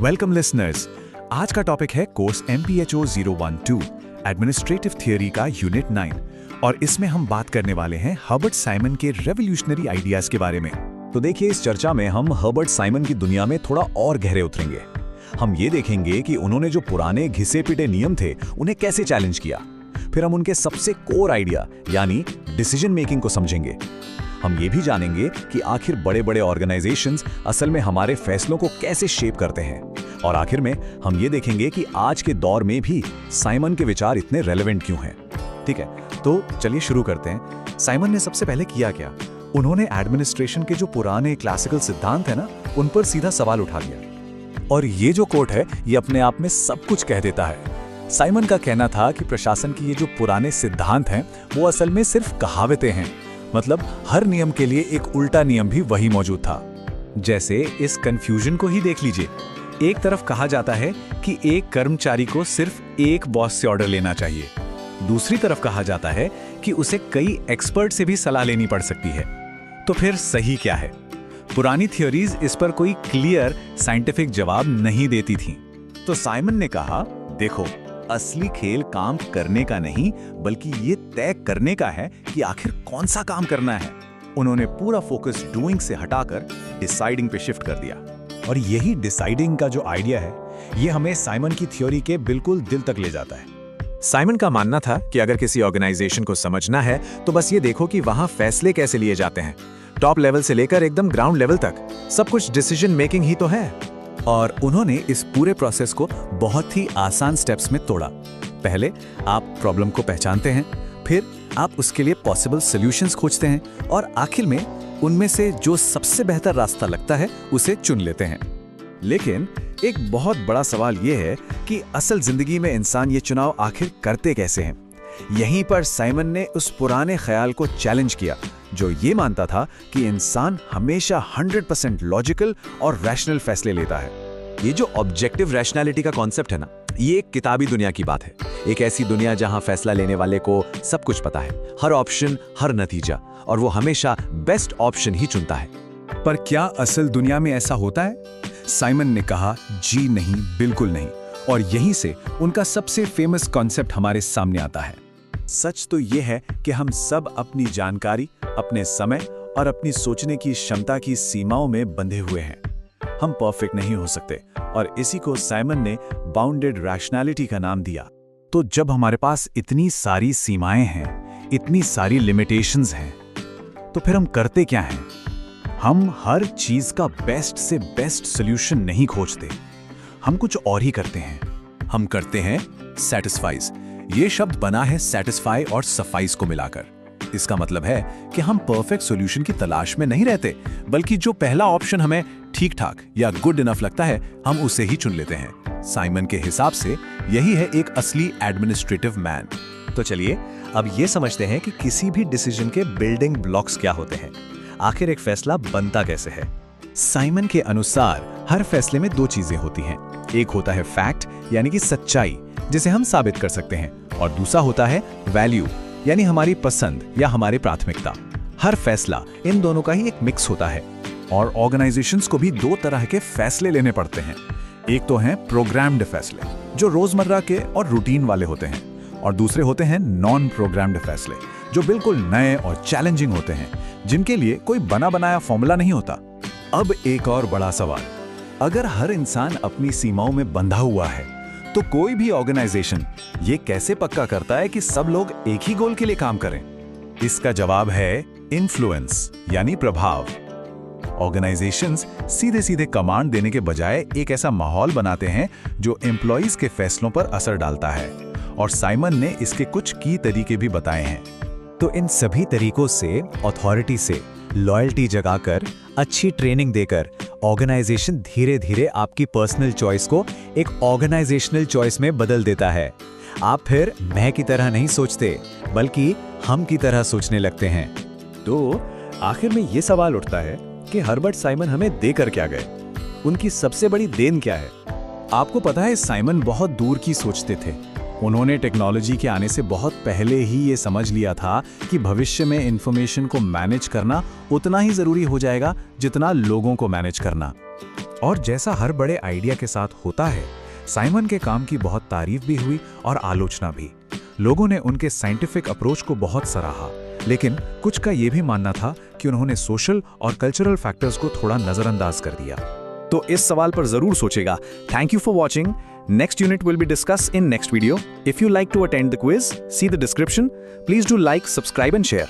Welcome listeners. आज का topic है कोर्स MPHO 012 एडमिनिस्ट्रेटिव थियरी का यूनिट 9 और इसमें हम बात करने वाले हैं हर्बर्ट साइमन के रेवोल्यूशनरी आइडियाज के बारे में। तो देखिए, इस चर्चा में हम हर्बर्ट साइमन की दुनिया में थोड़ा और गहरे उतरेंगे। हम ये देखेंगे कि उन्होंने जो पुराने घिसे पिटे नियम थे उन्हें कैसे चैलेंज किया। फिर हम उनके सबसे कोर आइडिया यानी डिसीजन मेकिंग को समझेंगे। हम ये भी जानेंगे कि आखिर बड़े बड़े ऑर्गेनाइजेशंस असल में हमारे फैसलों को कैसे शेप करते हैं। और आखिर में हम ये देखेंगे कि आज के दौर में भी साइमन के विचार इतने रेलेवेंट क्यों हैं। ठीक है, तो चलिए शुरू करते हैं। साइमन ने सबसे पहले किया क्या? उन्होंने एडमिनिस्ट्रेशन के जो पुराने क्लासिकल सिद्धांत है ना, उन पर सीधा सवाल उठा दिया। और ये जो कोट है ये अपने आप में सब कुछ कह देता है। साइमन का कहना था कि प्रशासन की ये जो पुराने सिद्धांत हैं वो असल में सिर्फ कहावतें हैं। मतलब हर नियम के लिए एक उल्टा नियम भी वही मौजूद था। जैसे इस कंफ्यूजन को ही देख लीजिए। एक तरफ कहा जाता है कि एक कर्मचारी को सिर्फ एक बॉस से ऑर्डर लेना चाहिए, दूसरी तरफ कहा जाता है कि उसे कई एक्सपर्ट से भी सलाह लेनी पड़ सकती है। तो फिर सही क्या है? पुरानी थ्योरीज इस पर कोई क्लियर साइंटिफिक जवाब नहीं देती थीं। तो साइमन ने कहा, देखो, असली खेल काम करने का नहीं बल्कि ये तय करने का है कि आखिर कौन सा काम करना है। उन्होंने पूरा फोकस डूइंग से हटाकर डिसाइडिंग पे शिफ्ट कर दिया। और यही डिसाइडिंग का जो आइडिया है ये हमें साइमन की थ्योरी के बिल्कुल दिल तक ले जाता है। साइमन का मानना था कि अगर किसी ऑर्गेनाइजेशन को समझना है तो बस ये देखो कि वहां फैसले कैसे लिए जाते हैं। टॉप लेवल से लेकर एकदम ग्राउंड लेवल तक सब कुछ डिसीजन मेकिंग ही तो है। और उन्होंने इस पूरे प्रोसेस को बहुत ही आसान स्टेप्स में तोड़ा। पहले आप प्रॉब्लम को पहचानते हैं, फिर आप उसके लिए पॉसिबल सॉल्यूशंस खोजते हैं और आखिर में उनमें से जो सबसे बेहतर रास्ता लगता है उसे चुन लेते हैं। लेकिन एक बहुत बड़ा सवाल यह है कि असल जिंदगी में इंसान ये चुनाव आखिर करते कैसे हैं। यहीं पर साइमन ने उस पुराने ख्याल को चैलेंज किया जो ये मानता था कि इंसान हमेशा 100% लॉजिकल और रैशनल फैसले लेता है। ये जो ऑब्जेक्टिव रैशनैलिटी का कॉन्सेप्ट है ना, ये एक किताबी दुनिया की बात है। एक ऐसी दुनिया जहां फैसला लेने वाले को सब कुछ पता है, हर ऑप्शन, हर नतीजा, और वो हमेशा बेस्ट ऑप्शन ही चुनता है। पर क्या असल दुनिया में ऐसा होता है? साइमन ने कहा, जी नहीं, बिल्कुल नहीं। और यहीं से उनका सबसे फेमस कॉन्सेप्ट हमारे सामने आता है। सच तो यह है कि हम सब अपनी जानकारी, अपने समय और अपनी सोचने की क्षमता की सीमाओं में बंधे हुए हैं। हम परफेक्ट नहीं हो सकते और इसी को साइमन ने बाउंडेड रैशनैलिटी का नाम दिया। तो जब हमारे पास इतनी सारी सीमाएं हैं, इतनी सारी लिमिटेशंस हैं, तो फिर हम करते क्या हैं? हम हर चीज का बेस्ट से बेस्ट सॉल्यूशन नहीं खोजते, हम कुछ और ही करते हैं। हम करते हैं सैटिस्फाइज। ये शब्द बना है सैटिस्फाई और सफाइज को मिलाकर। इसका मतलब है कि हम परफेक्ट सॉल्यूशन की तलाश में नहीं रहते, बल्कि जो पहला ऑप्शन हमें ठीक ठाक या गुड इनफ लगता है हम उसे ही चुन लेते हैं। साइमन के हिसाब से यही है एक असली एडमिनिस्ट्रेटिव मैन। तो चलिए अब ये समझते हैं कि किसी भी डिसीजन के बिल्डिंग ब्लॉक्स क्या होते हैं। आखिर एक फैसला बनता कैसे है। साइमन के अनुसार हर फैसले में दो चीजें होती हैं। एक होता है फैक्ट यानी कि सच्चाई, जिसे हम साबित कर सकते हैं, और दूसरा होता है वैल्यू यानी हमारी पसंद या हमारी प्राथमिकता। हर फैसला इन दोनों का ही एक मिक्स होता है। और ऑर्गेनाइजेशंस को भी दो तरह के फैसले लेने पड़ते हैं। एक तो हैं प्रोग्राम्ड फैसले जो रोजमर्रा के और रूटीन वाले होते हैं, और दूसरे होते हैं नॉन प्रोग्राम्ड फैसले जो बिल्कुल नए और चैलेंजिंग होते हैं, जिनके लिए कोई बना बनाया फॉर्मूला नहीं होता। अब एक और बड़ा सवाल, अगर हर इंसान अपनी सीमाओं में बंधा हुआ है तो कोई भी ऑर्गेनाइजेशन ये कैसे पक्का करता है कि सब लोग एक ही गोल के लिए काम करें? इसका जवाब है इन्फ्लुएंस यानी प्रभाव। ऑर्गेनाइजेशंस सीधे सीधे कमांड देने के बजाय एक ऐसा माहौल बनाते हैं जो एम्प्लॉइज के फैसलों पर असर डालता है, और साइमन ने इसके कुछ की तरीके भी बताए हैं। तो इन सभी तरीकों से अथॉरिटी से लॉयल्टी जगाकर, अच्छी ट्रेनिंग देकर ऑर्गेनाइजेशन धीरे धीरे आपकी पर्सनल चॉइस को एक ऑर्गेनाइजेशनल चॉइस में बदल देता है। आप फिर मैं की तरह नहीं सोचते बल्कि हम की तरह सोचने लगते हैं। तो आखिर में ये सवाल उठता है कि हर्बर्ट साइमन हमें देकर क्या गए? उनकी सबसे बड़ी देन क्या है? आपको पता है, साइमन बहुत दूर की सोचते थे। उन्होंने टेक्नोलॉजी के आने से बहुत पहले ही ये समझ लिया था कि भविष्य में इंफॉर्मेशन को मैनेज करना उतना ही जरूरी हो जाएगा जितना लोगों को मैनेज करना। और जैसा हर बड़े आइडिया के साथ होता है, साइमन के काम की बहुत तारीफ भी हुई और आलोचना भी। लोगों ने उनके साइंटिफिक अप्रोच को बहुत सराहा, लेकिन कुछ का ये भी मानना था कि उन्होंने सोशल और कल्चरल फैक्टर्स को थोड़ा नजरअंदाज कर दिया। तो इस सवाल पर जरूर सोचेगा। Thank you for watching. Next unit will be discussed in next video. If you like to attend the quiz, see the description. Please do like, subscribe and share.